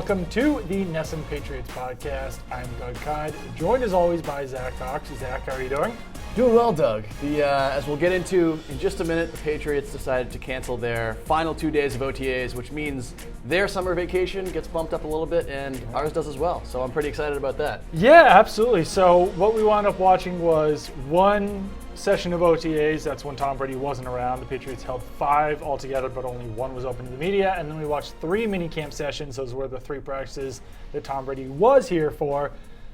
welcome to the NESN Patriots podcast. I'm Doug Kide, joined as always by Zach Cox. Zach, how are you doing? Doing well, Doug. As we'll get into in just a minute, the Patriots decided to cancel their final 2 days of OTAs, which means their summer vacation gets bumped up a little bit, and ours does as well. So I'm pretty excited about that. Yeah, absolutely. So what we wound up watching was one session of OTAs. That's when Tom Brady wasn't around. The Patriots held 5 altogether, but only one was open to the media. And then we watched 3 minicamp sessions. Those were the 3 practices that Tom Brady was here for.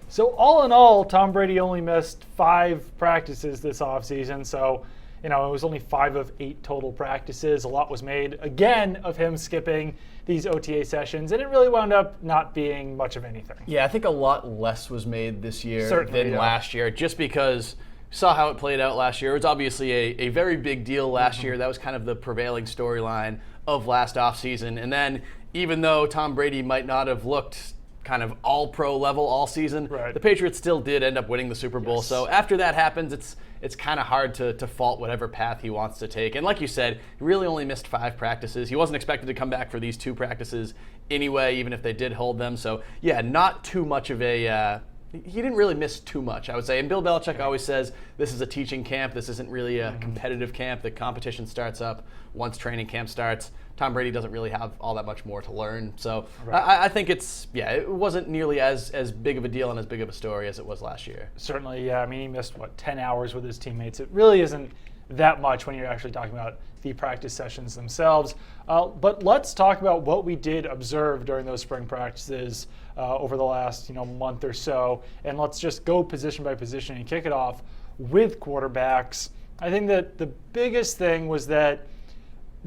So all in all, Tom Brady only missed 5 practices this offseason. So, it was only 5 of 8 total practices. A lot was made, again, of him skipping these OTA sessions, and it really wound up not being much of anything. Yeah, I think a lot less was made this year than last year, just because we saw how it played out last year. It was obviously a very big deal last year. That was kind of the prevailing storyline of last offseason. And then even though Tom Brady might not have looked kind of all-pro level all season, the Patriots still did end up winning the Super Bowl. Yes. So after that happens, it's kind of hard to fault whatever path he wants to take. And like you said, he really only missed 5 practices. He wasn't expected to come back for these 2 practices anyway, even if they did hold them. So yeah, not too much of a he didn't really miss too much, I would say. And Bill Belichick always says this is a teaching camp. This isn't really a competitive camp. The competition starts up once training camp starts. Tom Brady doesn't really have all that much more to learn. So I think it wasn't nearly as big of a deal and as big of a story as it was last year. Certainly, yeah. I mean, he missed, 10 hours with his teammates. It really isn't that much when you're actually talking about the practice sessions themselves. But let's talk about what we did observe during those spring practices over the last month or so. And let's just go position by position and kick it off with quarterbacks. I think that the biggest thing was that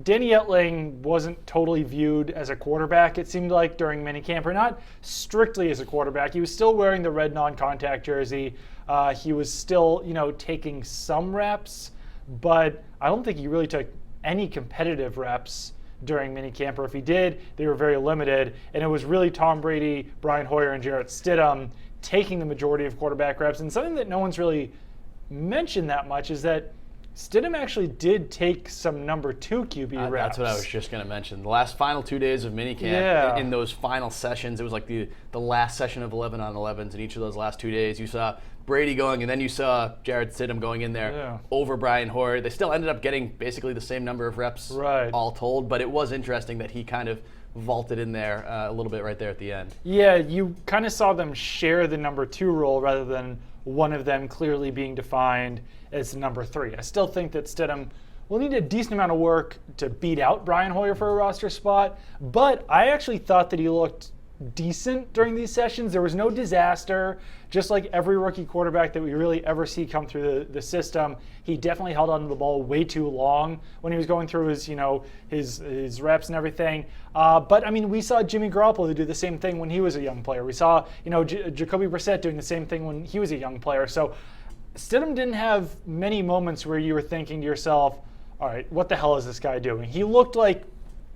Danny Etling wasn't totally viewed as a quarterback, it seemed like, during minicamp, or not strictly as a quarterback. He was still wearing the red non-contact jersey. He was still, taking some reps, but I don't think he really took any competitive reps during minicamp, or if he did, they were very limited. And it was really Tom Brady, Brian Hoyer, and Jarrett Stidham taking the majority of quarterback reps. And something that no one's really mentioned that much is that Stidham actually did take some number 2 QB reps. That's what I was just going to mention. The final 2 days of minicamp, in those final sessions, it was like the last session of 11 on 11s. In each of those last 2 days, you saw Brady going, and then you saw Jarrett Stidham going in there over Brian Hoyer. They still ended up getting basically the same number of reps all told, but it was interesting that he kind of vaulted in there a little bit right there at the end. Yeah, you kind of saw them share the number 2 role rather than one of them clearly being defined as number 3. I still think that Stidham will need a decent amount of work to beat out Brian Hoyer for a roster spot, but I actually thought that he looked decent during these sessions. There was no disaster. Just like every rookie quarterback that we really ever see come through the system, he definitely held onto the ball way too long when he was going through his his reps and everything. But I mean, we saw Jimmy Garoppolo do the same thing when he was a young player. We saw Jacoby Brissett doing the same thing when he was a young player. So Stidham didn't have many moments where you were thinking to yourself, all right, what the hell is this guy doing? He looked like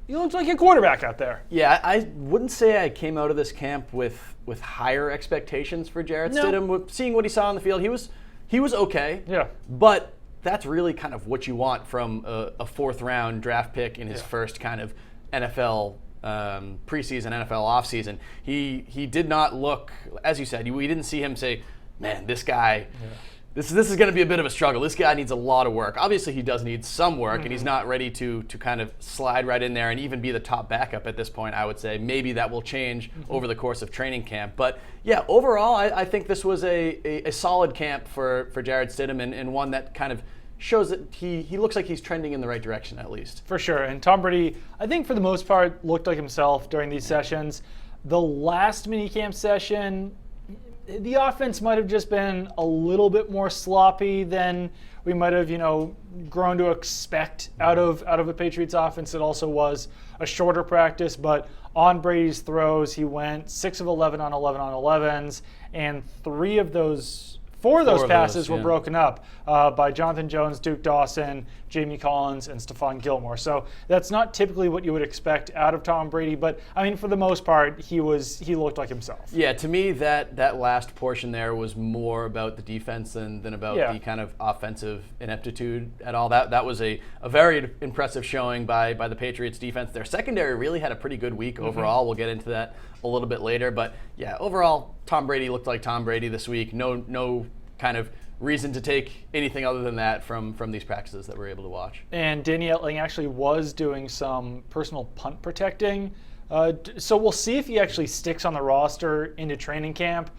a quarterback out there. Yeah, I wouldn't say I came out of this camp with higher expectations for Jarrett Stidham. Seeing what he saw on the field, he was okay. Yeah. But that's really kind of what you want from a 4th round draft pick in his first kind of NFL preseason, NFL offseason. He did not look, as you said, we didn't see him say, man, this guy. Yeah. This is going to be a bit of a struggle. This guy needs a lot of work. Obviously, he does need some work, and he's not ready to kind of slide right in there and even be the top backup at this point, I would say. Maybe that will change over the course of training camp. But, yeah, overall, I think this was a solid camp for Jarrett Stidham and one that kind of shows that he looks like he's trending in the right direction at least. For sure. And Tom Brady, I think for the most part, looked like himself during these sessions. The last minicamp session, the offense might have just been a little bit more sloppy than we might have, grown to expect out of a Patriots offense. It also was a shorter practice, but on Brady's throws, he went 6 of 11 on 11 on 11s, and 4 of those passes were broken up by Jonathan Jones, Duke Dawson, Jamie Collins, and Stephon Gilmore. So that's not typically what you would expect out of Tom Brady, but I mean, for the most part, he looked like himself. Yeah, to me, that last portion there was more about the defense than about the kind of offensive ineptitude at all. That was a very impressive showing by the Patriots defense. Their secondary really had a pretty good week overall. We'll get into that a little bit later. But yeah, overall, Tom Brady looked like Tom Brady this week. No kind of reason to take anything other than that from these practices that we're able to watch. And Danny Etling actually was doing some personal punt protecting. So we'll see if he actually sticks on the roster into training camp.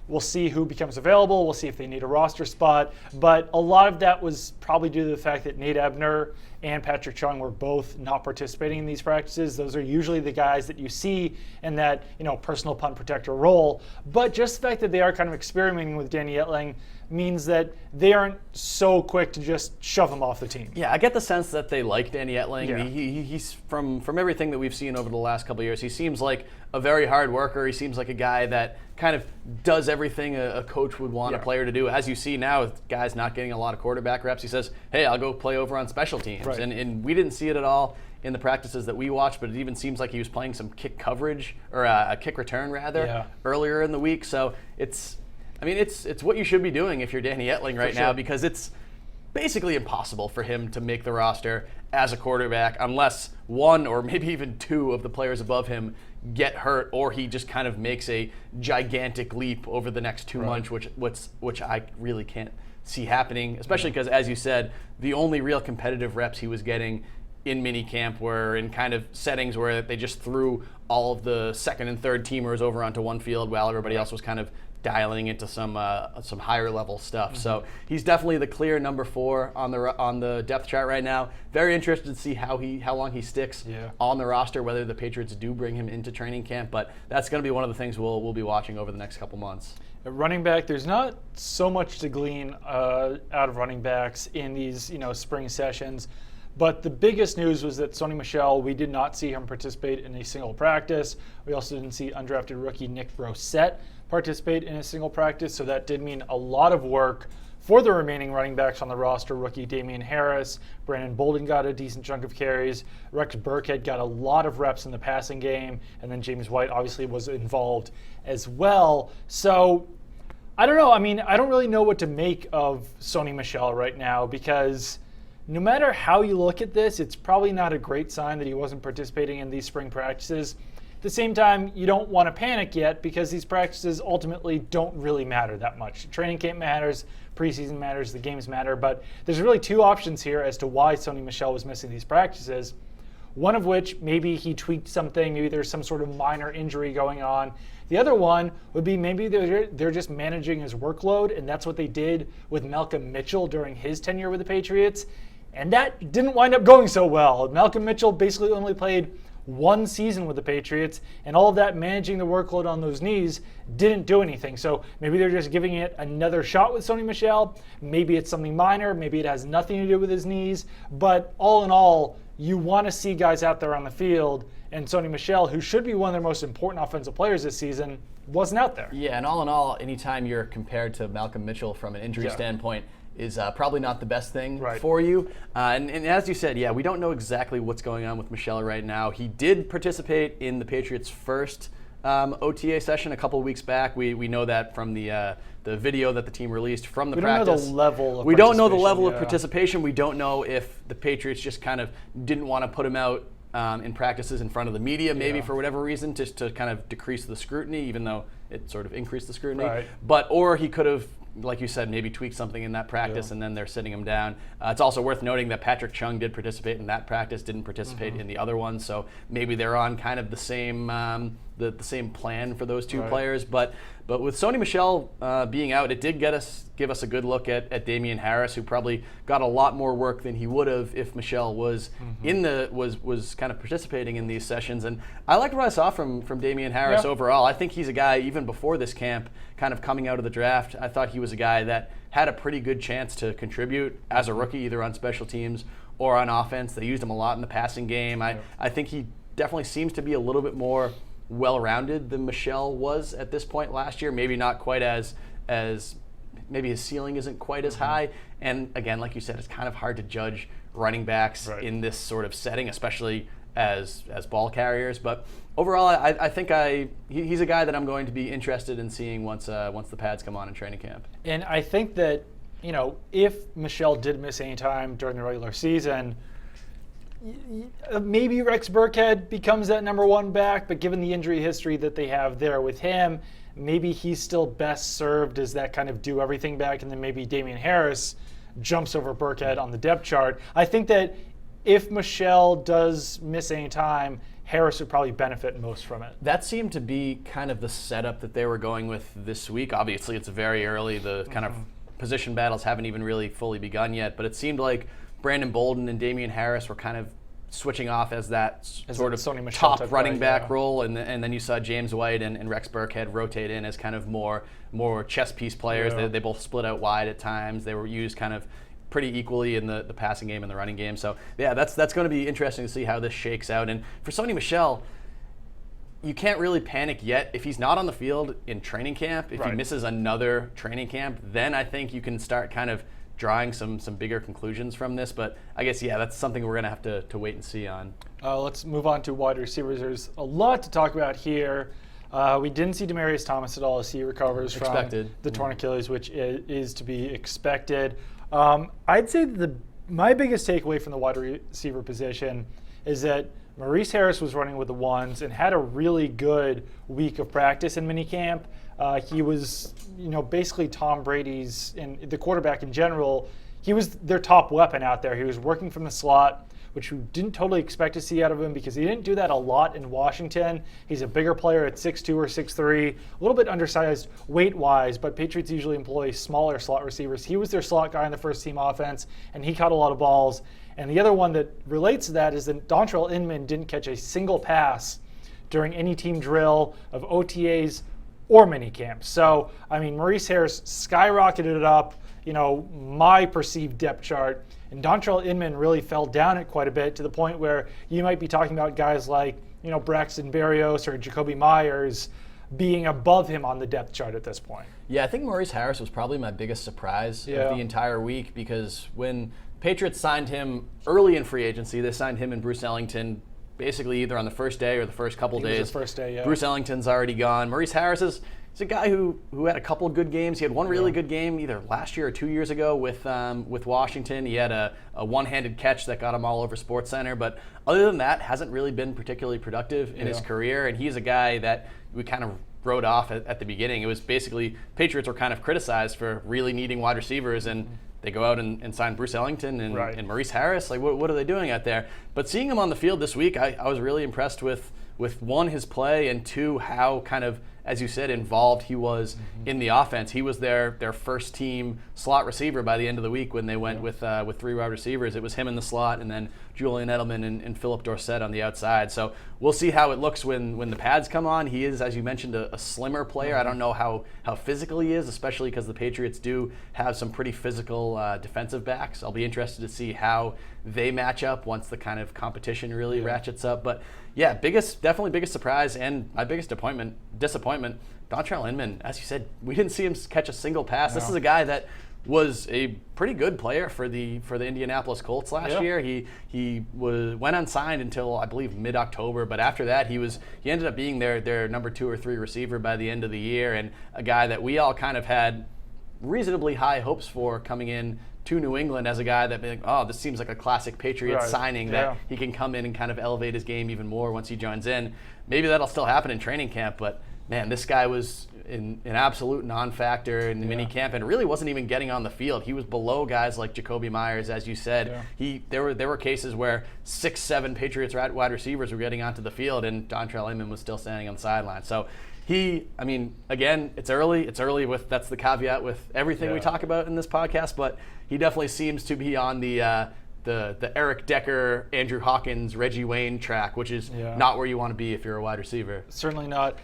We'll see who becomes available. We'll see if they need a roster spot. But a lot of that was probably due to the fact that Nate Ebner and Patrick Chung were both not participating in these practices. Those are usually the guys that you see in that personal punt protector role. But just the fact that they are kind of experimenting with Danny Etling means that they aren't so quick to just shove him off the team. Yeah, I get the sense that they like Danny Etling. Yeah. He's from everything that we've seen over the last couple of years, he seems like a very hard worker. He seems like a guy that kind of does everything a coach would want a player to do. As you see now with guys not getting a lot of quarterback reps, he says, hey, I'll go play over on special teams. Right. And we didn't see it at all in the practices that we watched, but it even seems like he was playing some kick coverage, or a kick return rather, earlier in the week. So it's what you should be doing if you're Danny Etling right now, because it's basically impossible for him to make the roster as a quarterback unless one or maybe even two of the players above him get hurt, or he just kind of makes a gigantic leap over the next 2 months, which I really can't see happening, especially because, as you said, the only real competitive reps he was getting in minicamp were in kind of settings where they just threw all of the second and third teamers over onto one field while everybody else was kind of dialing into some higher level stuff. So he's definitely the clear number 4 on the depth chart right now. Very interested to see how long he sticks on the roster, whether the Patriots do bring him into training camp. But that's going to be one of the things we'll be watching over the next couple months. At running back, there's not so much to glean out of running backs in these spring sessions. But the biggest news was that Sony Michel, we did not see him participate in a single practice. We also didn't see undrafted rookie Nick Brossette participate in a single practice, so that did mean a lot of work for the remaining running backs on the roster. Rookie Damian Harris, Brandon Bolden got a decent chunk of carries, Rex Burkhead got a lot of reps in the passing game, and then James White obviously was involved as well. So I don't know. I mean, I don't really know what to make of Sony Michel right now, because no matter how you look at this, it's probably not a great sign that he wasn't participating in these spring practices. At the same time, you don't want to panic yet, because these practices ultimately don't really matter that much. Training camp matters, preseason matters, the games matter, but there's really 2 options here as to why Sony Michel was missing these practices. One of which, maybe he tweaked something, maybe there's some sort of minor injury going on. The other one would be maybe they're just managing his workload, and that's what they did with Malcolm Mitchell during his tenure with the Patriots. And that didn't wind up going so well. Malcolm Mitchell basically only played 1 season with the Patriots, and all of that managing the workload on those knees didn't do anything. So maybe they're just giving it another shot with Sony Michel. Maybe it's something minor. Maybe it has nothing to do with his knees. But all in all, you want to see guys out there on the field, and Sony Michel, who should be one of their most important offensive players this season, wasn't out there. Yeah, and all in all, anytime you're compared to Malcolm Mitchell from an injury standpoint, is probably not the best thing for you. And as you said, we don't know exactly what's going on with Michel right now. He did participate in the Patriots' first OTA session a couple of weeks back. We know that from the video that the team released from the practice. We don't know the level of participation. We don't know the level of participation. We don't know if the Patriots just kind of didn't want to put him out in practices in front of the media, maybe for whatever reason, just to kind of decrease the scrutiny, even though it sort of increased the scrutiny. Or he could have, like you said, maybe tweak something in that practice, and then they're sitting him down. It's also worth noting that Patrick Chung did participate in that practice, didn't participate in the other one, so maybe they're on kind of the same the same plan for those 2 players. But with Sony Michel being out, it did give us a good look at Damian Harris, who probably got a lot more work than he would have if Michel was was kind of participating in these sessions. And I liked what I saw from Damian Harris overall. I think he's a guy, even before this camp, kind of coming out of the draft, I thought he was a guy that had a pretty good chance to contribute as a rookie, either on special teams or on offense. They used him a lot in the passing game. I think he definitely seems to be a little bit more well-rounded than Michel was at this point last year. Maybe not quite as maybe his ceiling isn't quite as high. And again, like you said, it's kind of hard to judge running backs in this sort of setting, especially as ball carriers. But overall, I think he's a guy that I'm going to be interested in seeing once the pads come on in training camp. And I think that if Michel did miss any time during the regular season, maybe Rex Burkhead becomes that number one back, but given the injury history that they have there with him, maybe he's still best served as that kind of do everything back, and then maybe Damian Harris jumps over Burkhead on the depth chart. I think that if Michel does miss any time, Harris would probably benefit most from it. That seemed to be kind of the setup that they were going with this week. Obviously, it's very early. The kind of position battles haven't even really fully begun yet, but it seemed like Brandon Bolden and Damian Harris were kind of switching off as that sort of top running back role, and then you saw James White and Rex Burkhead rotate in as kind of more chess piece players. They both split out wide at times. They were used kind of pretty equally in the passing game and the running game. So yeah, that's going to be interesting to see how this shakes out. And for Sony Michel, you can't really panic yet. If he's not on the field in training camp, if he misses another training camp, then I think you can start kind of drawing some bigger conclusions from this. But I guess, yeah, that's something we're going to have to wait and see on. Let's move on to wide receivers. There's a lot to talk about here. We didn't see Demaryius Thomas at all as he recovers from the torn Achilles, which is to be expected. I'd say my biggest takeaway from the wide receiver position is that Maurice Harris was running with the ones and had a really good week of practice in minicamp. He was, basically Tom Brady's and the quarterback in general. He was their top weapon out there. He was working from the slot, which we didn't totally expect to see out of him because he didn't do that a lot in Washington. He's a bigger player at 6'2" or 6'3", a little bit undersized weight-wise, but Patriots usually employ smaller slot receivers. He was their slot guy in the first-team offense, and he caught a lot of balls. And the other one that relates to that is that Dontrell Inman didn't catch a single pass during any team drill of OTAs or minicamp. So, Maurice Harris skyrocketed it up, my perceived depth chart. And Dontrell Inman really fell down it quite a bit to the point where you might be talking about guys like, Braxton Berrios or Jacoby Myers being above him on the depth chart at this point. Yeah, I think Maurice Harris was probably my biggest surprise of the entire week because when Patriots signed him early in free agency, they signed him and Bruce Ellington basically either on the first day or the first couple days. It was the first day, yeah. Bruce Ellington's already gone. Maurice Harris is a guy who had a couple of good games. He had one really good game either last year or 2 years ago with Washington. He had a one-handed catch that got him all over SportsCenter. But other than that, hasn't really been particularly productive in his career. And he's a guy that we kind of wrote off at the beginning. It was basically Patriots were kind of criticized for really needing wide receivers, and they go out and sign Bruce Ellington and Maurice Harris. Like, what are they doing out there? But seeing him on the field this week, I was really impressed with one, his play, and two, how kind of, as you said, involved he was in the offense. He was their first team slot receiver by the end of the week when they went with three wide receivers. It was him in the slot and then Julian Edelman and Philip Dorsett on the outside. So we'll see how it looks when the pads come on. He is, as you mentioned, a slimmer player. I don't know how physical he is, especially because the Patriots do have some pretty physical defensive backs. I'll be interested to see how they match up once the kind of competition really ratchets up. But yeah, definitely biggest surprise and my biggest disappointment, Dontrell Inman. As you said, we didn't see him catch a single pass. No. This is a guy that was a pretty good player for the Indianapolis Colts last year. He went unsigned until I believe mid-October, but after that he ended up being their number 2 or 3 receiver by the end of the year, and a guy that we all kind of had reasonably high hopes for coming in to New England as a guy that, this seems like a classic Patriots signing that he can come in and kind of elevate his game even more once he joins in. Maybe that'll still happen in training camp, but man, this guy was an absolute non-factor in the minicamp and really wasn't even getting on the field. He was below guys like Jacoby Myers, as you said. Yeah. There were cases where 6-7 Patriots wide receivers were getting onto the field and Dontrell Inman was still standing on the sideline. So again, it's early. That's the caveat with everything we talk about in this podcast, but he definitely seems to be on the Eric Decker, Andrew Hawkins, Reggie Wayne track, which is not where you want to be if you're a wide receiver. Certainly not.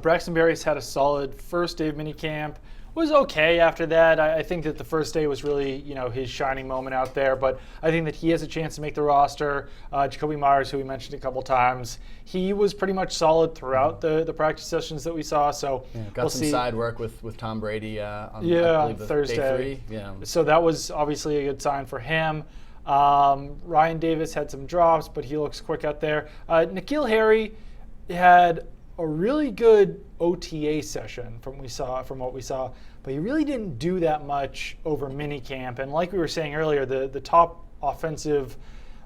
Braxton Berrios had a solid first day of minicamp. Was okay after that. I think that the first day was really, his shining moment out there, but I think that he has a chance to make the roster. Jacoby Myers, who we mentioned a couple times, he was pretty much solid throughout the practice sessions that we saw. So got some side work with Tom Brady on Thursday. Day 3. Yeah. So that was obviously a good sign for him. Ryan Davis had some drops, but he looks quick out there. N'Keal Harry had a really good OTA session from what we saw, but he really didn't do that much over minicamp. And like we were saying earlier, the top offensive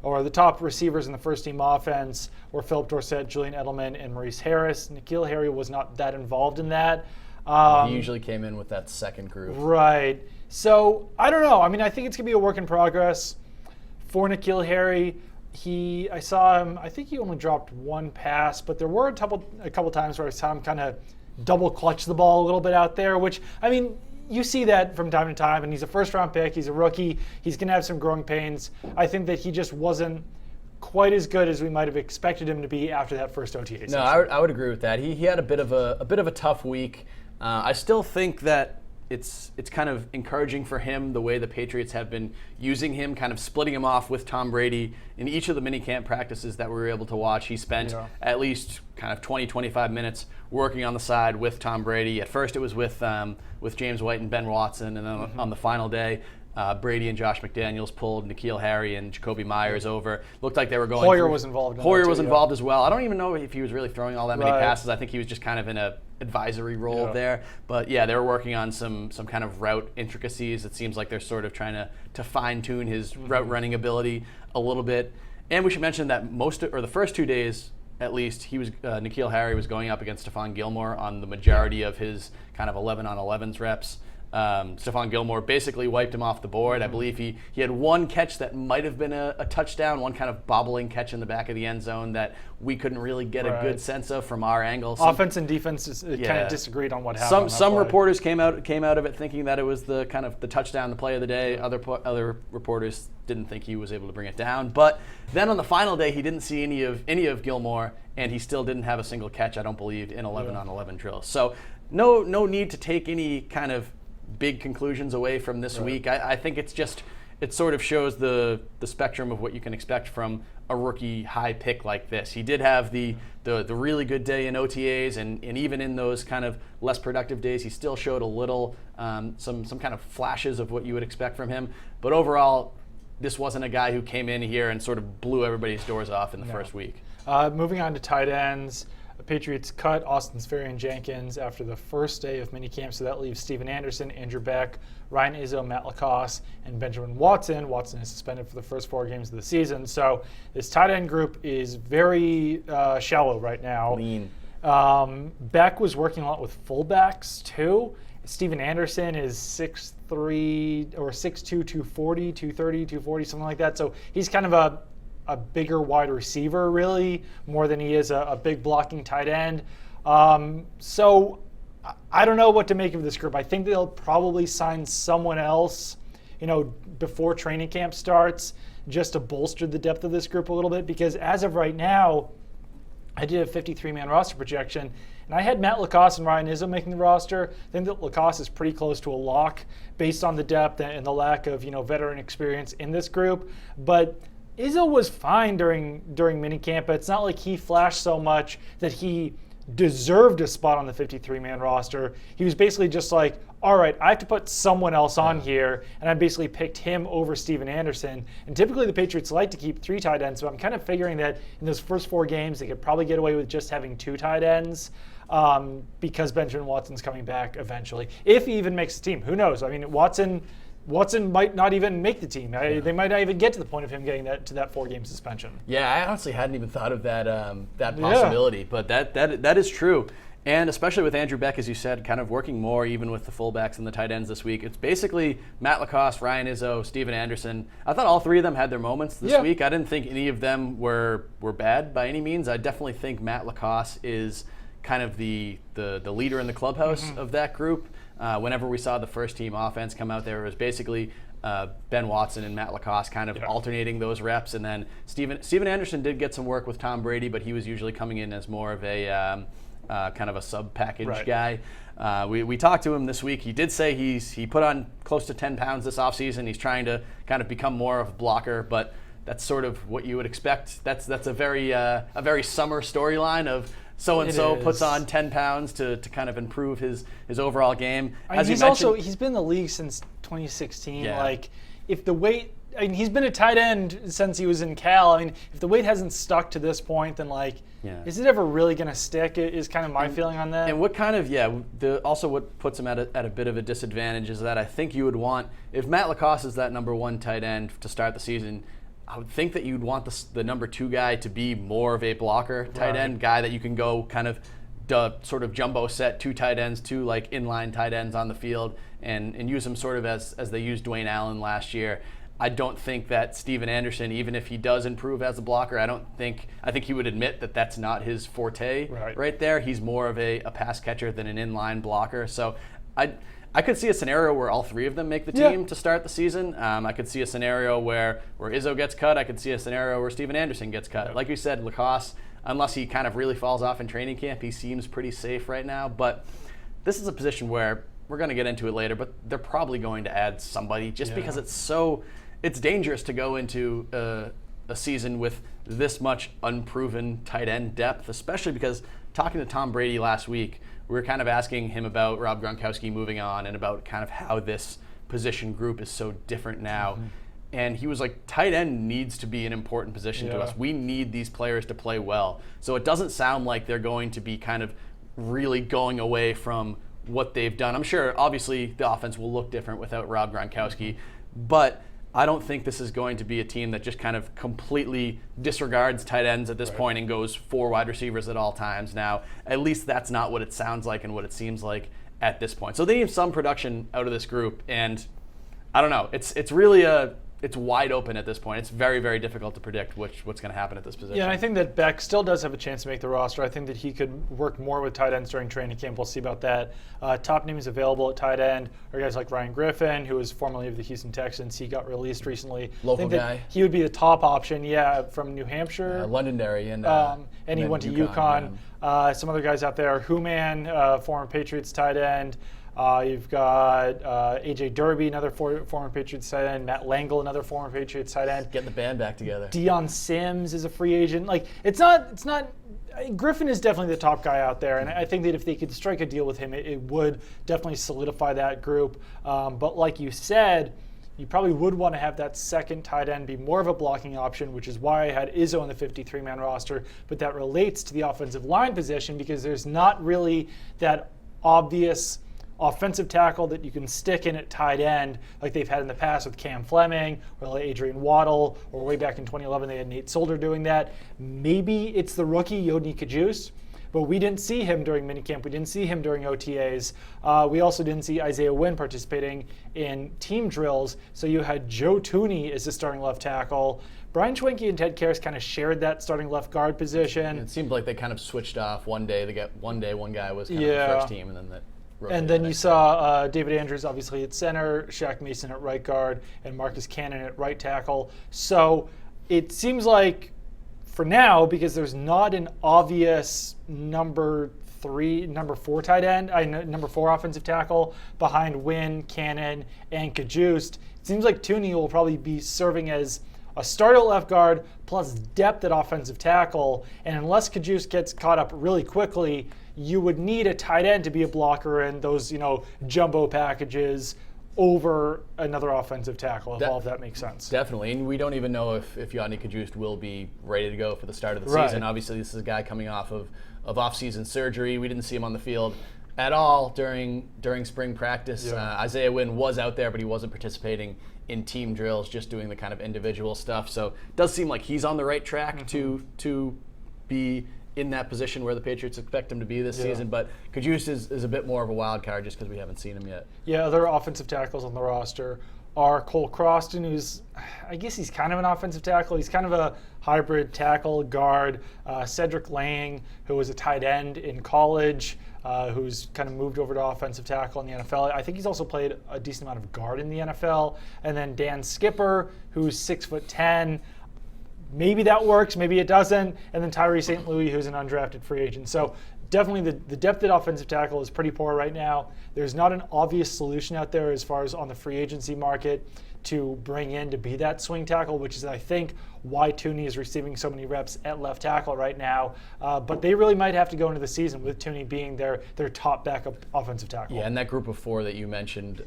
or the top receivers in the first team offense were Philip Dorsett, Julian Edelman, and Maurice Harris. N'Keal Harry was not that involved in that. He usually came in with that second group. Right. So I don't know. I mean, I think it's going to be a work in progress for N'Keal Harry. I saw him, I think he only dropped one pass, but there were a couple times where I saw him kind of double clutch the ball a little bit out there, which, I mean, you see that from time to time, and he's a first-round pick. He's a rookie. He's going to have some growing pains. I think that he just wasn't quite as good as we might have expected him to be after that first OTA session. No, I would agree with that. He had a bit of a tough week. I still think that it's kind of encouraging for him the way the Patriots have been using him, kind of splitting him off with Tom Brady. In each of the minicamp practices that we were able to watch, he spent at least kind of 20, 25 minutes working on the side with Tom Brady. At first it was with James White and Ben Watson, and then on the final day, Brady and Josh McDaniels pulled N'Keal Harry and Jacoby Myers over. Looked like they were going. Hoyer was involved. Hoyer was involved as well. I don't even know if he was really throwing all that many passes. I think he was just kind of in a advisory role there. But yeah, they were working on some kind of route intricacies. It seems like they're sort of trying to fine tune his route running ability a little bit. And we should mention that the first 2 days, at least, N'Keal Harry was going up against Stephon Gilmore on the majority of his kind of 11-on-11s reps. Stephon Gilmore basically wiped him off the board. I believe he had one catch that might have been a touchdown, one kind of bobbling catch in the back of the end zone that we couldn't really get a good sense of from our angle. Offense and defense kind of disagreed on what happened. Some reporters came out of it thinking that it was the kind of the touchdown, the play of the day. Other reporters didn't think he was able to bring it down. But then on the final day, he didn't see any of Gilmore, and he still didn't have a single catch, I don't believe, in 11-on-11 drills. So no need to take any kind of big conclusions away from this week. I think it sort of shows the spectrum of what you can expect from a rookie high pick like this. He did have the really good day in OTAs, and even in those kind of less productive days, he still showed a little some kind of flashes of what you would expect from him. But overall, this wasn't a guy who came in here and sort of blew everybody's doors off in the first week. Moving on to tight ends. The Patriots cut Austin Seferian-Jenkins after the first day of minicamp, so that leaves Steven Anderson, Andrew Beck, Ryan Izzo, Matt LaCosse, and Benjamin Watson. Watson is suspended for the first 4 games of the season, so this tight end group is very shallow right now. Lean. Beck was working a lot with fullbacks too. Steven Anderson is 6'3" or 6'2", 240, 230, 240, something like that. So he's kind of a bigger wide receiver, really, more than he is a big blocking tight end. So I don't know what to make of this group. I think they'll probably sign someone else, before training camp starts, just to bolster the depth of this group a little bit. Because as of right now, I did a 53-man roster projection, and I had Matt LaCosse and Ryan Izzo making the roster. I think that LaCosse is pretty close to a lock based on the depth and the lack of veteran experience in this group. But Izzo was fine during minicamp, but it's not like he flashed so much that he deserved a spot on the 53-man roster. He was basically just like, all right, I have to put someone else on here, and I basically picked him over Steven Anderson. And typically the Patriots like to keep 3 tight ends, so I'm kind of figuring that in those first 4 games they could probably get away with just having 2 tight ends because Benjamin Watson's coming back eventually. If he even makes the team, who knows? I mean, Watson might not even make the team. They might not even get to the point of him getting to that 4-game suspension. Yeah, I honestly hadn't even thought of that possibility, but that is true. And especially with Andrew Beck, as you said, kind of working more even with the fullbacks and the tight ends this week. It's basically Matt LaCosse, Ryan Izzo, Steven Anderson. I thought all 3 of them had their moments this week. I didn't think any of them were bad by any means. I definitely think Matt LaCosse is kind of the leader in the clubhouse of that group. Whenever we saw the first team offense come out there, it was basically Ben Watson and Matt LaCosse kind of alternating those reps. And then Steven Anderson did get some work with Tom Brady, but he was usually coming in as more of a kind of a sub-package guy. We talked to him this week. He did say he put on close to 10 pounds this offseason. He's trying to kind of become more of a blocker, but that's sort of what you would expect. That's a very summer storyline of so-and-so puts on 10 pounds to kind of improve his overall game. He's been in the league since 2016. Yeah. Like, if the weight, he's been a tight end since he was in Cal. I mean, if the weight hasn't stuck to this point, then is it ever really going to stick? Is kind of my feeling on that. And what kind of also what puts him at a bit of a disadvantage is that I think you would want, if Matt LaCosse is that number 1 tight end to start the season, I would think that you'd want the number 2 guy to be more of a blocker tight end guy that you can go kind of sort of jumbo set 2 tight ends, 2 like inline tight ends on the field, and use them sort of as they used Dwayne Allen last year. I don't think that Steven Anderson, even if he does improve as a blocker, I think he would admit that that's not his forte right there. He's more of a pass catcher than an inline blocker. So I could see a scenario where all 3 of them make the team to start the season. I could see a scenario where Izzo gets cut. I could see a scenario where Steven Anderson gets cut. Like you said, Lacoste, unless he kind of really falls off in training camp, he seems pretty safe right now. But this is a position where we're going to get into it later, but they're probably going to add somebody just because it's dangerous to go into a season with this much unproven tight end depth, especially because talking to Tom Brady last week, we were kind of asking him about Rob Gronkowski moving on and about kind of how this position group is so different now. And he was like, tight end needs to be an important position to us. We need these players to play well. So it doesn't sound like they're going to be kind of really going away from what they've done. I'm sure, obviously, the offense will look different without Rob Gronkowski, but I don't think this is going to be a team that just kind of completely disregards tight ends at this point and goes 4 wide receivers at all times. Now, at least that's not what it sounds like and what it seems like at this point. So they need some production out of this group, and I don't know. It's really it's wide open at this point. It's very, very difficult to predict what's going to happen at this position. Yeah, and I think that Beck still does have a chance to make the roster. I think that he could work more with tight ends during training camp. We'll see about that. Top names available at tight end are guys like Ryan Griffin, who was formerly of the Houston Texans. He got released recently. Local I think guy. He would be the top option, from New Hampshire. Londonderry. And he went to UConn. Some other guys out there. Human, former Patriots tight end. You've got A.J. Derby, another former Patriots tight end. Matt Langle, another former Patriots tight end. Getting the band back together. Deion Sims is a free agent. Like, it's not. Griffin is definitely the top guy out there, and I think that if they could strike a deal with him, it would definitely solidify that group. But like you said, you probably would want to have that second tight end be more of a blocking option, which is why I had Izzo on the 53-man roster. But that relates to the offensive line position because there's not really that obvious offensive tackle that you can stick in at tight end like they've had in the past with Cam Fleming or like Adrian Waddle, or way back in 2011 they had Nate Solder doing that. Maybe it's the rookie Yodny Kajus, but we didn't see him during minicamp. We didn't see him during OTAs. We also didn't see Isaiah Wynn participating in team drills. So you had Joe Thuney as the starting left tackle. Brian Schwenke and Ted Karras kind of shared that starting left guard position. It seemed like they kind of switched off one day. One guy was kind of the first team, and then that. And then you saw David Andrews obviously at center, Shaq Mason at right guard, and Marcus Cannon at right tackle. So it seems like for now, because there's not an obvious number 4 tight end, number 4 offensive tackle behind Wynn, Cannon, and Kajust, it seems like Thuney will probably be serving as a start at left guard plus depth at offensive tackle. And unless Kajust gets caught up really quickly, you would need a tight end to be a blocker in those, jumbo packages over another offensive tackle, if all of that makes sense. Definitely, and we don't even know if Yodny Kajust will be ready to go for the start of the season. Obviously, this is a guy coming off of off-season surgery. We didn't see him on the field at all during spring practice. Isaiah Wynn was out there, but he wasn't participating in team drills, just doing the kind of individual stuff. So it does seem like he's on the right track to be in that position where the Patriots expect him to be this season, but Kajus is a bit more of a wild card just because we haven't seen him yet. Yeah, other offensive tackles on the roster are Cole Croston, who's, I guess he's kind of an offensive tackle. He's kind of a hybrid tackle guard. Cedric Lang, who was a tight end in college, who's kind of moved over to offensive tackle in the NFL. I think he's also played a decent amount of guard in the NFL. And then Dan Skipper, who's 6'10". Maybe that works, maybe it doesn't. And then Tyree St. Louis, who's an undrafted free agent. So definitely the depth at offensive tackle is pretty poor right now. There's not an obvious solution out there as far as on the free agency market to bring in to be that swing tackle, which is, I think, why Thuney is receiving so many reps at left tackle right now. But they really might have to go into the season with Thuney being their top backup offensive tackle. Yeah, and that group of 4 that you mentioned,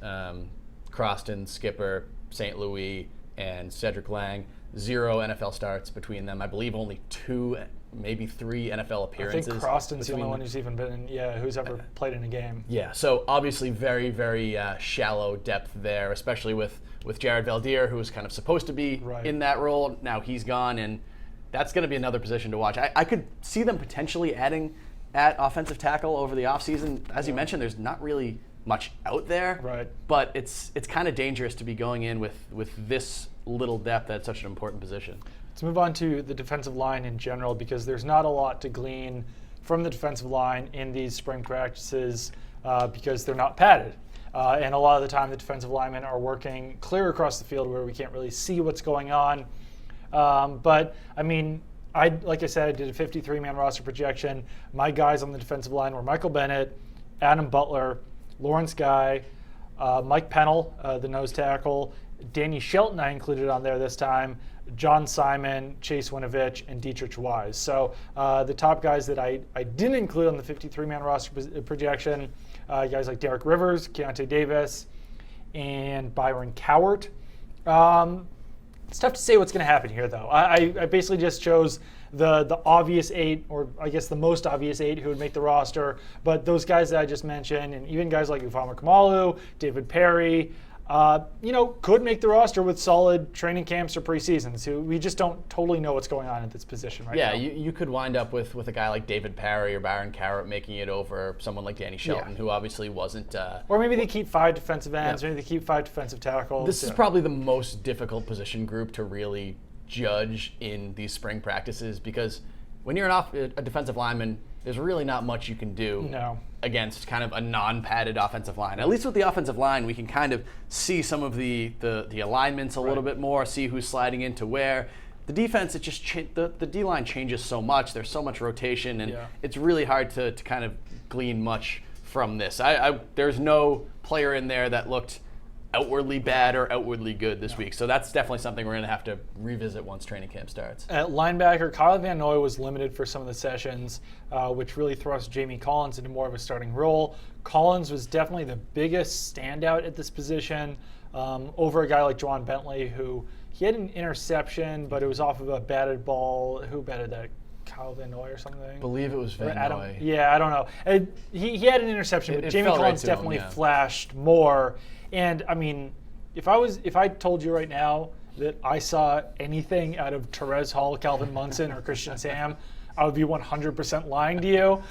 Croston, Skipper, St. Louis, and Cedric Lang, 0 NFL starts between them. I believe only 2 maybe 3 NFL appearances. I think Croston's the only one who's even been who's ever played in a game. Yeah, so obviously very, very shallow depth there, especially with Jared Valdir, who was kind of supposed to be in that role. Now he's gone, and that's going to be another position to watch. I could see them potentially adding at offensive tackle over the offseason. As you mentioned, there's not really much out there, but it's kind of dangerous to be going in with this little depth at such an important position. Let's move on to the defensive line in general, because there's not a lot to glean from the defensive line in these spring practices because they're not padded. And a lot of the time the defensive linemen are working clear across the field where we can't really see what's going on. But I mean, like I said, I did a 53-man roster projection. My guys on the defensive line were Michael Bennett, Adam Butler, Lawrence Guy, Mike Pennell, the nose tackle, Danny Shelton I included on there this time, John Simon, Chase Winovich, and Dietrich Wise. So the top guys that I didn't include on the 53-man roster projection, guys like Derek Rivers, Keontae Davis, and Byron Cowart. It's tough to say what's going to happen here, though. I basically just chose the obvious 8, or I guess the most obvious 8 who would make the roster. But those guys that I just mentioned, and even guys like Ufama Kamalu, David Perry, could make the roster with solid training camps or preseasons. So we just don't totally know what's going on at this position right now. Yeah, you could wind up with a guy like David Perry or Byron Cowart making it over someone like Danny Shelton, who obviously wasn't. Or maybe they keep 5 defensive ends, maybe they keep 5 defensive tackles. This is probably the most difficult position group to really judge in these spring practices, because when you're a defensive lineman, there's really not much you can do against kind of a non-padded offensive line. At least with the offensive line, we can kind of see some of the alignments a little bit more, see who's sliding into where. The defense, the D-line changes so much. There's so much rotation, and it's really hard to kind of glean much from this. There's no player in there that looked outwardly bad or outwardly good this week. So that's definitely something we're going to have to revisit once training camp starts. At linebacker, Kyle Van Noy was limited for some of the sessions, which really thrust Jamie Collins into more of a starting role. Collins was definitely the biggest standout at this position over a guy like Juwan Bentley, who he had an interception, but it was off of a batted ball. Who batted that? Kyle Van Noy or something? I believe it was Van Noy. Yeah, I don't know. He had an interception, but Jamie Collins definitely flashed more. And I mean, if I told you right now that I saw anything out of Terez Hall, Calvin Munson, or Christian Sam, I would be 100% lying to you.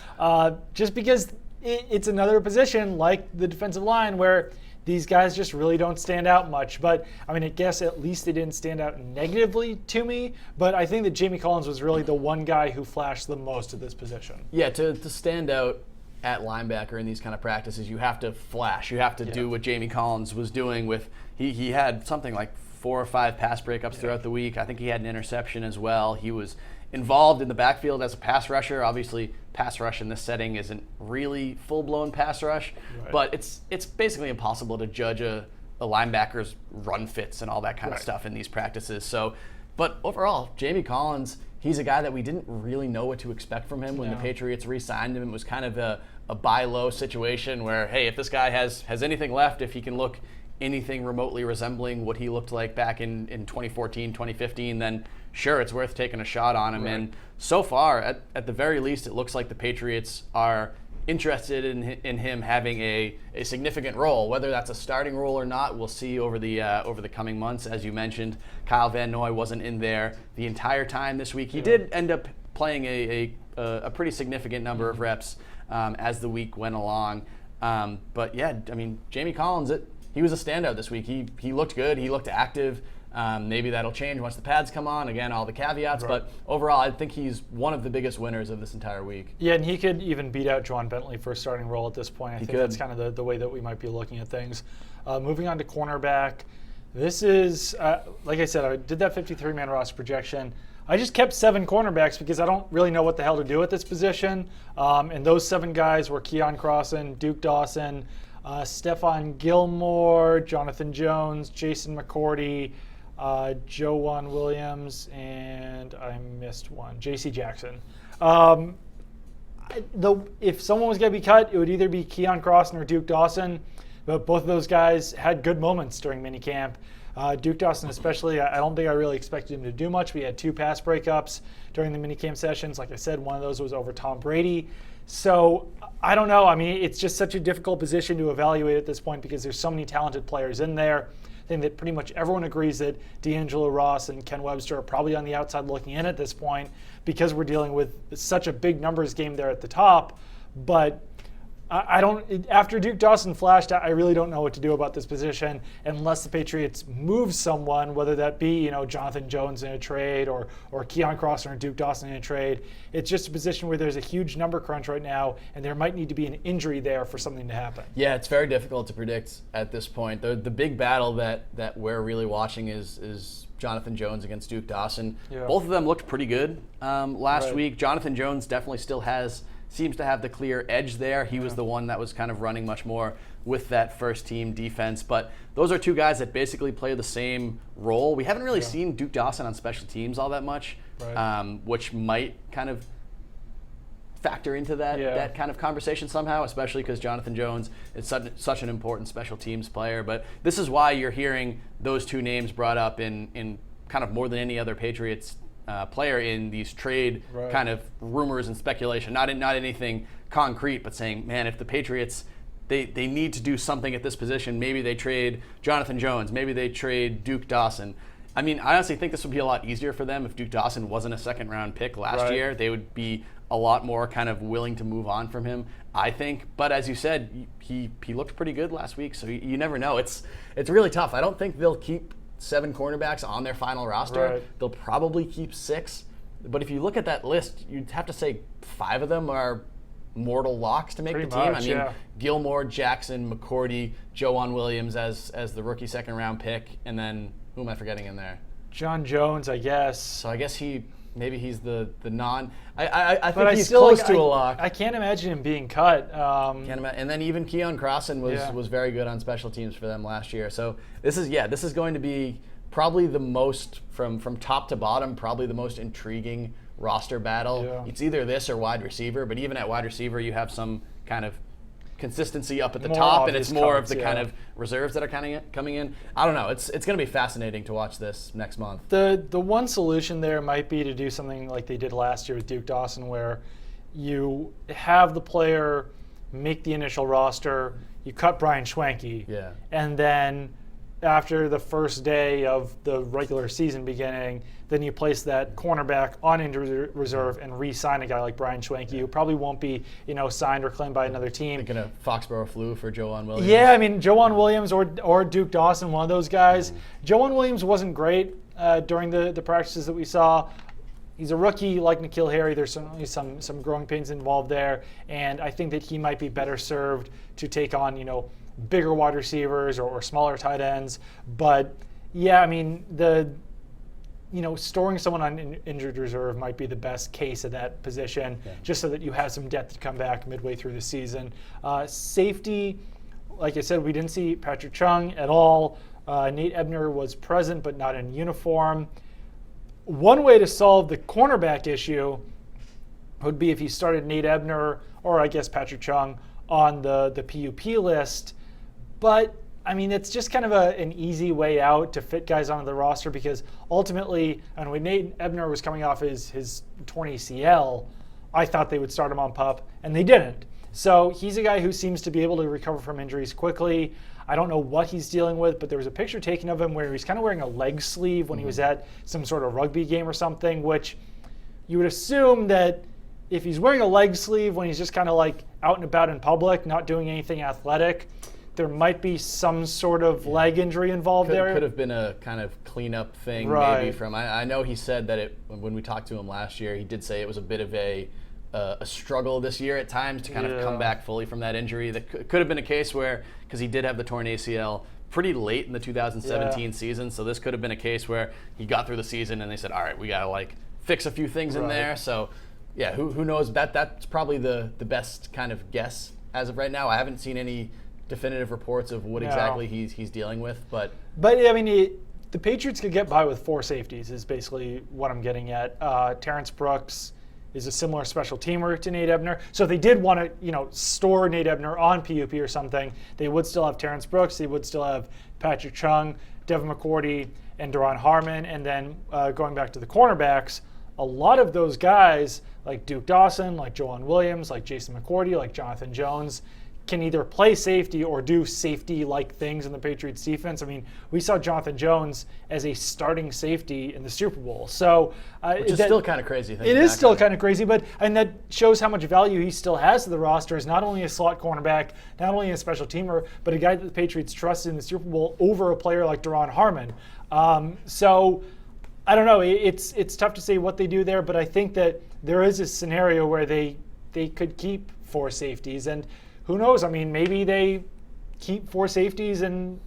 Just because it's another position like the defensive line where these guys just really don't stand out much. But I mean, I guess at least they didn't stand out negatively to me. But I think that Jamie Collins was really the one guy who flashed the most at this position. Yeah, to stand out at linebacker in these kind of practices, you have to flash. You have to do what Jamie Collins was doing with, he had something like 4 or 5 pass breakups throughout the week. I think he had an interception as well. He was involved in the backfield as a pass rusher. Obviously, pass rush in this setting isn't really full-blown pass rush, but it's basically impossible to judge a linebacker's run fits and all that kind of stuff in these practices. So, but overall, Jamie Collins, he's a guy that we didn't really know what to expect from him when the Patriots re-signed him. It was kind of a buy low situation where, hey, if this guy has anything left, if he can look anything remotely resembling what he looked like back in 2014, 2015, then sure, it's worth taking a shot on him. And so far, at the very least, it looks like the Patriots are interested in him having a significant role. Whether that's a starting role or not, we'll see over the coming months. As you mentioned, Kyle Van Noy wasn't in there the entire time this week. He did end up playing a pretty significant number of reps as the week went along. But yeah, I mean, Jamie Collins, he was a standout this week. He looked good. He looked active. Maybe that'll change once the pads come on. Again, all the caveats. But overall, I think he's one of the biggest winners of this entire week. Yeah, and he could even beat out Juwan Bentley for a starting role at this point. I think that's kind of the way that we might be looking at things. Moving on to cornerback. This is, like I said, I did that 53-man roster projection. I just kept 7 cornerbacks because I don't really know what the hell to do at this position. And those 7 guys were Keon Crossan, Duke Dawson, Stephon Gilmore, Jonathan Jones, Jason McCourty, Joejuan Williams, and I missed one, J.C. Jackson. If someone was going to be cut, it would either be Keon Crossan or Duke Dawson, but both of those guys had good moments during minicamp. Duke Dawson especially, I don't think I really expected him to do much. We had 2 pass breakups during the minicamp sessions. Like I said, one of those was over Tom Brady. So I don't know. I mean, it's just such a difficult position to evaluate at this point because there's so many talented players in there. I think that pretty much everyone agrees that D'Angelo Ross and Ken Webster are probably on the outside looking in at this point because we're dealing with such a big numbers game there at the top. But I don't. After Duke Dawson flashed, I really don't know what to do about this position unless the Patriots move someone, whether that be Jonathan Jones in a trade or Keon Crossner and Duke Dawson in a trade. It's just a position where there's a huge number crunch right now, and there might need to be an injury there for something to happen. Yeah, it's very difficult to predict at this point. The big battle that we're really watching is Jonathan Jones against Duke Dawson. Yeah. Both of them looked pretty good last week. Jonathan Jones definitely still seems to have the clear edge there. He was the one that was kind of running much more with that first team defense. But those are 2 guys that basically play the same role. We haven't really seen Duke Dawson on special teams all that much, which might kind of factor into that kind of conversation somehow, especially because Jonathan Jones is such an important special teams player. But this is why you're hearing those 2 names brought up in kind of more than any other Patriots player in these trade kind of rumors and speculation, not anything concrete, but saying, man, if the Patriots, they need to do something at this position, maybe they trade Jonathan Jones, maybe they trade Duke Dawson. I mean, I honestly think this would be a lot easier for them if Duke Dawson wasn't a second-round pick last year. They would be a lot more kind of willing to move on from him, I think. But as you said, he looked pretty good last week, so you never know. It's really tough. I don't think they'll keep 7 cornerbacks on their final roster. They'll probably keep 6. But if you look at that list, you'd have to say 5 of them are mortal locks to make the team. I mean, Gilmore, Jackson, McCourty, Joanne Williams as the rookie second-round pick, and then who am I forgetting in there? John Jones, I guess. So I guess maybe he's the non. I think he's close to a lock. I can't imagine him being cut. And then even Keon Crossman was very good on special teams for them last year. So this is going to be probably the most from top to bottom, probably the most intriguing roster battle. Yeah. It's either this or wide receiver, but even at wide receiver, you have some kind of consistency up at the top, and it's more of the kind of reserves that are kind of coming in. I don't know. It's going to be fascinating to watch this next month. The one solution there might be to do something like they did last year with Duke Dawson, where you have the player make the initial roster, you cut Brian Schwenke, and then after the first day of the regular season beginning, then you place that cornerback on injury reserve and re-sign a guy like Brian Schwenke, who probably won't be, signed or claimed by another team. Thinking of Foxborough flu for Joanne Williams. Yeah, I mean, Joanne Williams or Duke Dawson, one of those guys. Joanne Williams wasn't great during the practices that we saw. He's a rookie like N'Keal Harry. There's certainly some growing pains involved there, and I think that he might be better served to take on, bigger wide receivers or smaller tight ends. But yeah, I mean, storing someone on injured reserve might be the best case of that position, just so that you have some depth to come back midway through the season. Safety, like I said, we didn't see Patrick Chung at all. Nate Ebner was present but not in uniform. One way to solve the cornerback issue would be if you started Nate Ebner or I guess Patrick Chung on the PUP list. But I mean, it's just kind of an easy way out to fit guys onto the roster, because ultimately, and when Nate Ebner was coming off his torn ACL, I thought they would start him on PUP, and they didn't. So he's a guy who seems to be able to recover from injuries quickly. I don't know what he's dealing with, but there was a picture taken of him where he was kind of wearing a leg sleeve when he was at some sort of rugby game or something, which you would assume that if he's wearing a leg sleeve when he's just kind of like out and about in public, not doing anything athletic, there might be some sort of leg injury involved there. Could have been a kind of cleanup thing, maybe from. I know he said that when we talked to him last year, he did say it was a bit of a struggle this year at times to kind of come back fully from that injury. That could have been a case where, because he did have the torn ACL pretty late in the 2017 season, so this could have been a case where he got through the season and they said, all right, we got to fix a few things in there. So yeah, who knows? That's probably the best kind of guess as of right now. I haven't seen any definitive reports of what exactly he's dealing with, but I mean, the Patriots could get by with 4 safeties is basically what I'm getting at. Terrence Brooks is a similar special teamer to Nate Ebner. So if they did want to, store Nate Ebner on PUP or something, they would still have Terrence Brooks. They would still have Patrick Chung. Devin McCourty and Daron Harmon. And then going back to the cornerbacks, a lot of those guys, like Duke Dawson, like Joanne Williams, like Jason McCourty, like Jonathan Jones, can either play safety or do safety-like things in the Patriots defense. I mean, we saw Jonathan Jones as a starting safety in the Super Bowl. So which is still kind of crazy. It is still kind of crazy, and that shows how much value he still has to the roster as not only a slot cornerback, not only a special teamer, but a guy that the Patriots trusted in the Super Bowl over a player like Daron Harmon. So I don't know. It's tough to say what they do there, but I think that there is a scenario where they could keep 4 safeties. And who knows? I mean, maybe they keep 4 safeties and,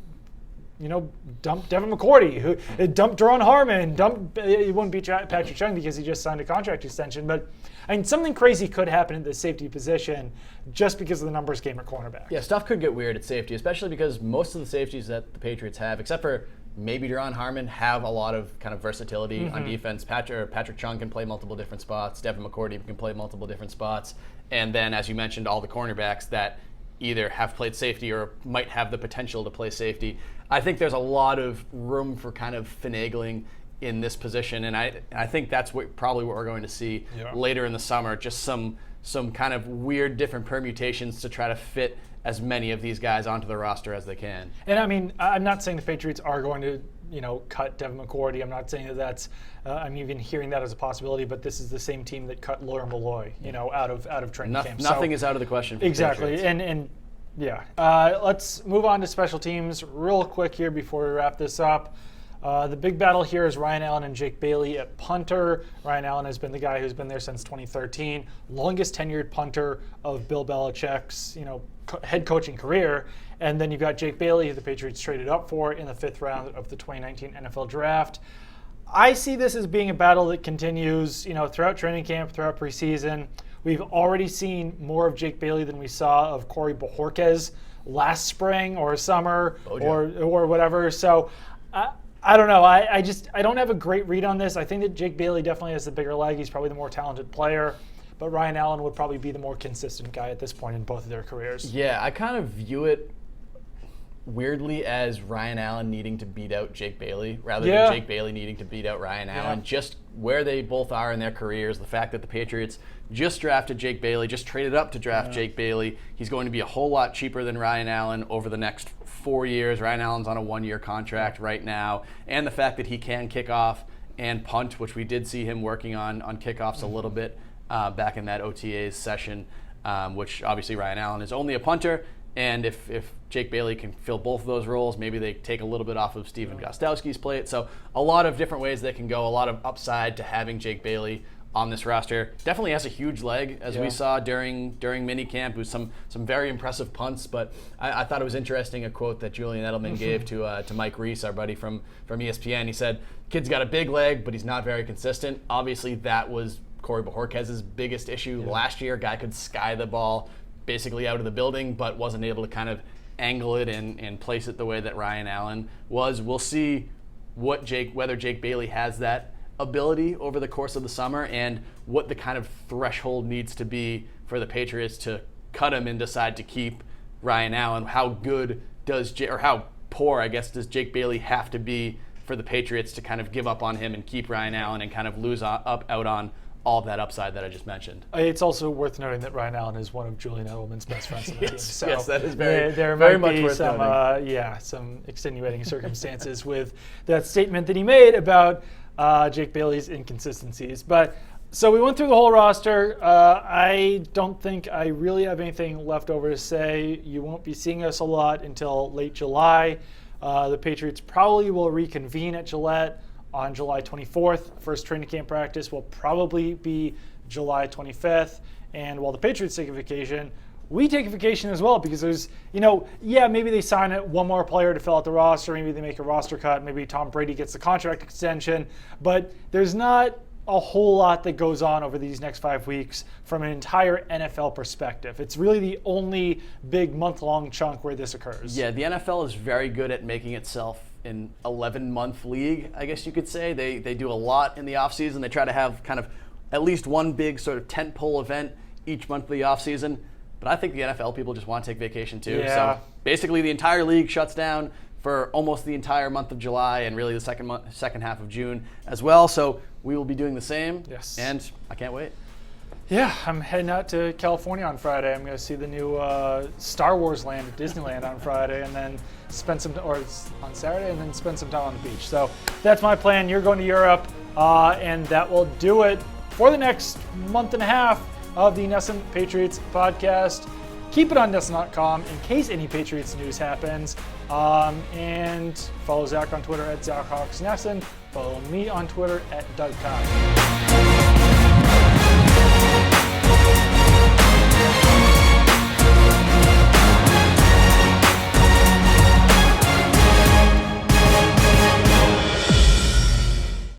dump Devin McCourty, dump Daron Harmon, it wouldn't be Patrick Chung because he just signed a contract extension. But I mean, something crazy could happen at the safety position just because of the numbers game at cornerback. Yeah, stuff could get weird at safety, especially because most of the safeties that the Patriots have, except for maybe Daron Harmon, have a lot of kind of versatility on defense. Patrick Chung can play multiple different spots. Devin McCourty can play multiple different spots. And then, as you mentioned, all the cornerbacks that either have played safety or might have the potential to play safety. I think there's a lot of room for kind of finagling in this position, and I think that's probably what we're going to see later in the summer, just some kind of weird different permutations to try to fit as many of these guys onto the roster as they can. And I mean, I'm not saying the Patriots are going to cut Devin McCourty. I'm not saying that's. I'm even hearing that as a possibility. But this is the same team that cut Lawyer Malloy, out of training camp. Nothing is out of the question. For exactly, the and yeah. Let's move on to special teams real quick here before we wrap this up. The big battle here is Ryan Allen and Jake Bailey at punter. Ryan Allen has been the guy who's been there since 2013, longest tenured punter of Bill Belichick's head coaching career. And then you've got Jake Bailey, who the Patriots traded up for in the 5th round of the 2019 NFL Draft. I see this as being a battle that continues, throughout training camp, throughout preseason. We've already seen more of Jake Bailey than we saw of Corey Bojorquez last spring or summer or whatever. So I don't know. I don't have a great read on this. I think that Jake Bailey definitely has the bigger leg. He's probably the more talented player. But Ryan Allen would probably be the more consistent guy at this point in both of their careers. Yeah, I kind of view it weirdly as Ryan Allen needing to beat out Jake Bailey rather than Jake Bailey needing to beat out Ryan Allen. Just where they both are in their careers, the fact that the Patriots just drafted Jake Bailey, just traded up to draft Jake Bailey. He's going to be a whole lot cheaper than Ryan Allen over the next 4 years. Ryan Allen's on a 1-year contract right now. And the fact that he can kick off and punt, which we did see him working on kickoffs a little bit back in that OTAs session, which obviously Ryan Allen is only a punter. And if Jake Bailey can fill both of those roles, maybe they take a little bit off of Steven Gostkowski's plate. So a lot of different ways they can go, a lot of upside to having Jake Bailey on this roster. Definitely has a huge leg, as we saw during minicamp. It was some very impressive punts, but I thought it was interesting, a quote that Julian Edelman gave to Mike Reese, our buddy from ESPN. He said, "Kid's got a big leg, but he's not very consistent." Obviously, that was Corey Bojorquez's biggest issue last year. Guy could sky the ball basically out of the building, but wasn't able to kind of angle it and place it the way that Ryan Allen was. We'll see whether Jake Bailey has that ability over the course of the summer and what the kind of threshold needs to be for the Patriots to cut him and decide to keep Ryan Allen. How good or how poor, I guess, does Jake Bailey have to be for the Patriots to kind of give up on him and keep Ryan Allen and kind of lose out on all of that upside that I just mentioned. It's also worth noting that Ryan Allen is one of Julian Edelman's best friends on the team. So yes, that is very very much be worth noting. Some extenuating circumstances with that statement that he made about Jake Bailey's inconsistencies. But so we went through the whole roster. I don't think I really have anything left over to say. You won't be seeing us a lot until late July. The Patriots probably will reconvene at Gillette on July 24th. First training camp practice will probably be July 25th. And while the Patriots take a vacation, we take a vacation as well, because there's, maybe they sign one more player to fill out the roster. Maybe they make a roster cut. Maybe Tom Brady gets the contract extension. But there's not a whole lot that goes on over these next 5 weeks from an entire NFL perspective. It's really the only big month-long chunk where this occurs. Yeah, the NFL is very good at making itself an 11-month league, I guess you could say. They do a lot in the offseason. They try to have kind of at least one big sort of tentpole event each month of the offseason. But I think the NFL people just want to take vacation too. Yeah. So basically the entire league shuts down for almost the entire month of July and really the second half of June as well. So we will be doing the same. Yes. And I can't wait. Yeah, I'm heading out to California on Friday. I'm going to see the new Star Wars land at Disneyland on Friday, and then on Saturday, and then spend some time on the beach. So that's my plan. You're going to Europe, and that will do it for the next month and a half of the NESN Patriots podcast. Keep it on NESN.com in case any Patriots news happens. And follow Zach on Twitter at ZachHawksNESN. Follow me on Twitter at DougCock.